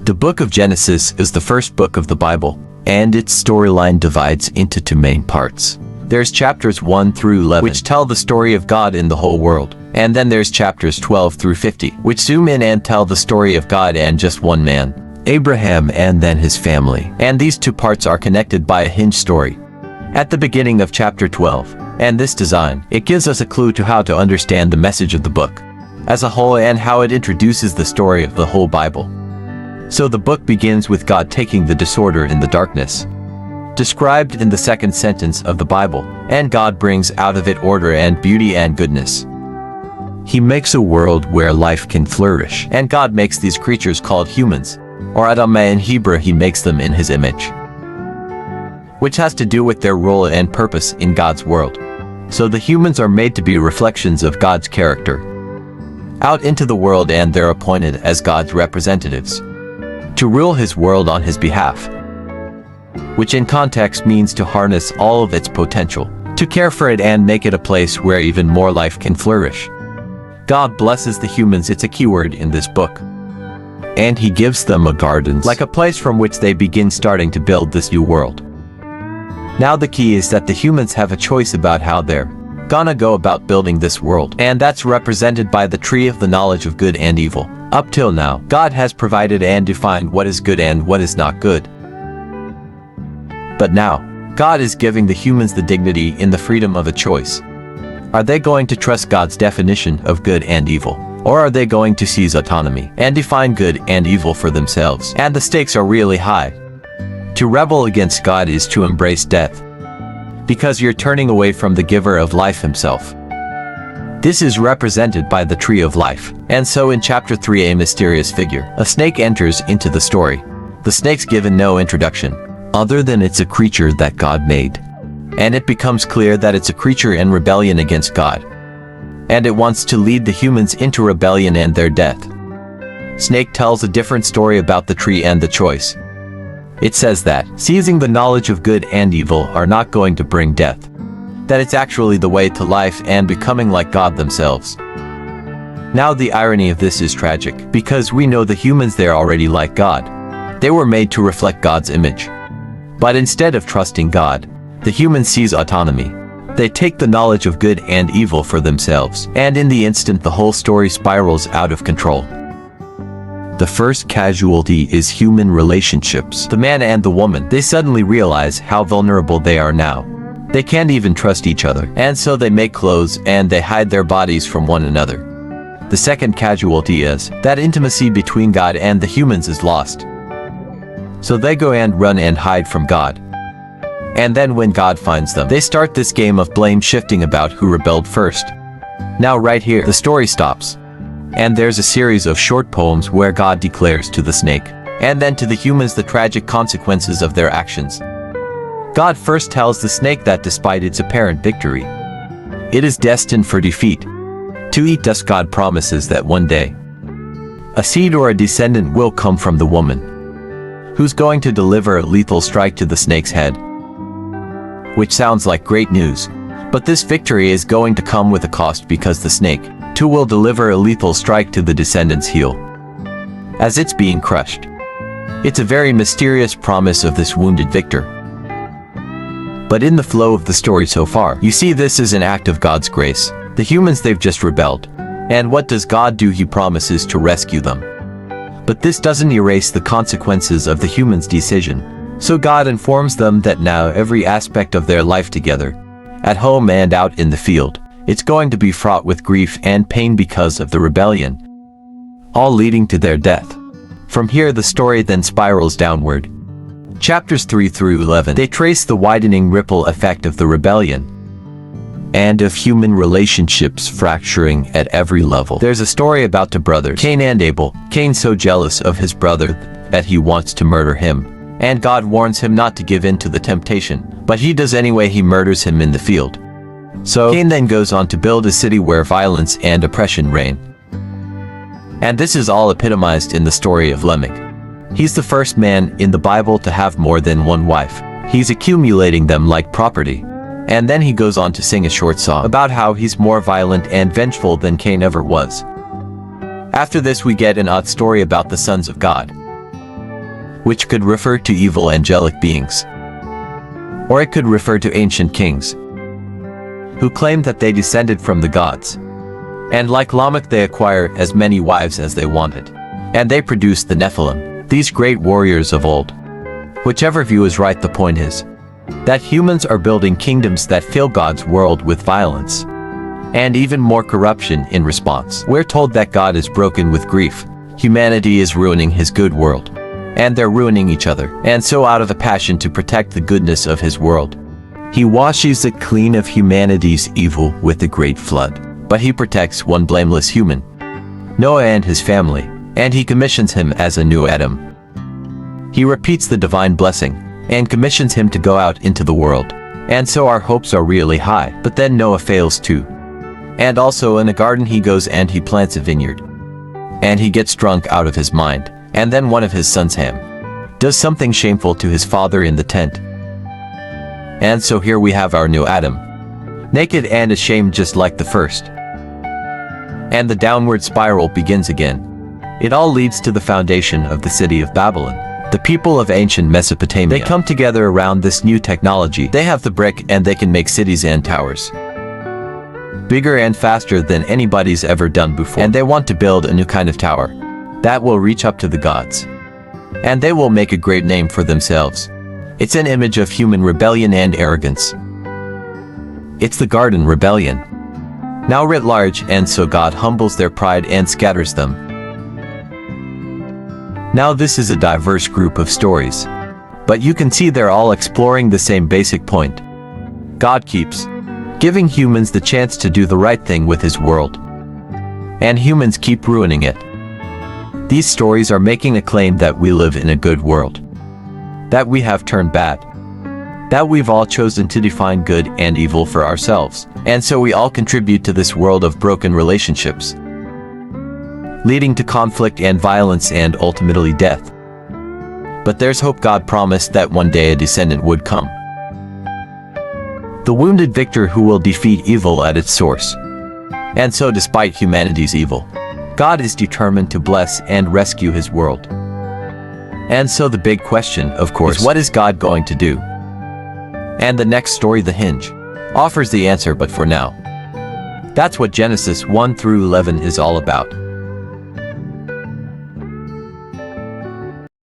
The book of Genesis is the first book of the Bible, and its storyline divides into two main parts. There's chapters 1 through 11, which tell the story of God in the whole world. And then there's chapters 12 through 50, which zoom in and tell the story of God and just one man, Abraham, and then his family. And these two parts are connected by a hinge story at the beginning of chapter 12. And this design, it gives us a clue to how to understand the message of the book as a whole and how it introduces the story of the whole Bible. So the book begins with God taking the disorder in the darkness, described in the second sentence of the Bible, and God brings out of it order and beauty and goodness. He makes a world where life can flourish, and God makes these creatures called humans, or Adam in Hebrew. He makes them in his image, which has to do with their role and purpose in God's world. So the humans are made to be reflections of God's character out into the world, and they're appointed as God's representatives to rule his world on his behalf, which in context means to harness all of its potential, to care for it and make it a place where even more life can flourish. God blesses the humans, it's a keyword in this book. And he gives them a garden, like a place from which they begin starting to build this new world. Now the key is that the humans have a choice about how they're gonna go about building this world, and that's represented by the tree of the knowledge of good and evil. Up till now, God has provided and defined what is good and what is not good. But now, God is giving the humans the dignity in the freedom of a choice. Are they going to trust God's definition of good and evil? Or are they going to seize autonomy and define good and evil for themselves? And the stakes are really high. To rebel against God is to embrace death, because you're turning away from the giver of life himself. This is represented by the tree of life. And so in chapter 3, a mysterious figure, a snake, enters into the story. The snake's given no introduction, other than it's a creature that God made. And it becomes clear that it's a creature in rebellion against God, and it wants to lead the humans into rebellion and their death. Snake tells a different story about the tree and the choice. It says that seizing the knowledge of good and evil are not going to bring death, that it's actually the way to life and becoming like God themselves. Now the irony of this is tragic, because we know the humans, they're already like God. They were made to reflect God's image. But instead of trusting God, the humans seize autonomy. They take the knowledge of good and evil for themselves, and in the instant the whole story spirals out of control. The first casualty is human relationships. The man and the woman, they suddenly realize how vulnerable they are now. They can't even trust each other, and so they make clothes and they hide their bodies from one another. The second casualty is that intimacy between God and the humans is lost. So they go and run and hide from God. And then when God finds them, they start this game of blame shifting about who rebelled first. Now right here, the story stops. And there's a series of short poems where God declares to the snake, and then to the humans, the tragic consequences of their actions. God first tells the snake that despite its apparent victory, it is destined for defeat. To eat dust, God promises that one day, a seed or a descendant will come from the woman, who's going to deliver a lethal strike to the snake's head. Which sounds like great news, but this victory is going to come with a cost, because the snake, too, will deliver a lethal strike to the descendant's heel as it's being crushed. It's a very mysterious promise of this wounded victor. But in the flow of the story so far, you see this is an act of God's grace. The humans, they've just rebelled. And what does God do? He promises to rescue them. But this doesn't erase the consequences of the humans' decision. So God informs them that now every aspect of their life together, at home and out in the field, it's going to be fraught with grief and pain because of the rebellion, all leading to their death. From here the story then spirals downward. Chapters 3 through 11, they trace the widening ripple effect of the rebellion and of human relationships fracturing at every level. There's a story about two brothers, Cain and Abel. Cain so jealous of his brother that he wants to murder him, and God warns him not to give in to the temptation, but he does anyway. He murders him in the field. So Cain then goes on to build a city where violence and oppression reign. And this is all epitomized in the story of Lamech. He's the first man in the Bible to have more than one wife. He's accumulating them like property. And then he goes on to sing a short song about how he's more violent and vengeful than Cain ever was. After this we get an odd story about the sons of God. which could refer to evil angelic beings. Or it could refer to ancient kings, who claimed that they descended from the gods. And like Lamech, they acquire as many wives as they wanted. And they produced the Nephilim, these great warriors of old. Whichever view is right, the point is that humans are building kingdoms that fill God's world with violence and even more corruption in response. We're told that God is broken with grief. Humanity is ruining his good world, and they're ruining each other. And so out of a passion to protect the goodness of his world, he washes it clean of humanity's evil with a great flood. But he protects one blameless human, Noah and his family, and he commissions him as a new Adam. He repeats the divine blessing and commissions him to go out into the world. And so our hopes are really high. But then Noah fails too. And also in a garden he goes and he plants a vineyard. And he gets drunk out of his mind. And then one of his sons, Ham, does something shameful to his father in the tent. And so here we have our new Adam, naked and ashamed just like the first. And the downward spiral begins again. It all leads to the foundation of the city of Babylon. The people of ancient Mesopotamia, they come together around this new technology. They have the brick and they can make cities and towers bigger and faster than anybody's ever done before. And they want to build a new kind of tower that will reach up to the gods. And they will make a great name for themselves. It's an image of human rebellion and arrogance. It's the garden rebellion, now writ large, and so God humbles their pride and scatters them. Now this is a diverse group of stories, but you can see they're all exploring the same basic point. God keeps giving humans the chance to do the right thing with his world, and humans keep ruining it. These stories are making a claim that we live in a good world, that we have turned bad, that we've all chosen to define good and evil for ourselves, and so we all contribute to this world of broken relationships, leading to conflict and violence and ultimately death. But there's hope. God promised that one day a descendant would come, the wounded victor who will defeat evil at its source. And so despite humanity's evil, God is determined to bless and rescue his world. And so the big question, of course, is what is God going to do? And the next story, The Hinge, offers the answer, but for now, that's what Genesis 1 through 11 is all about.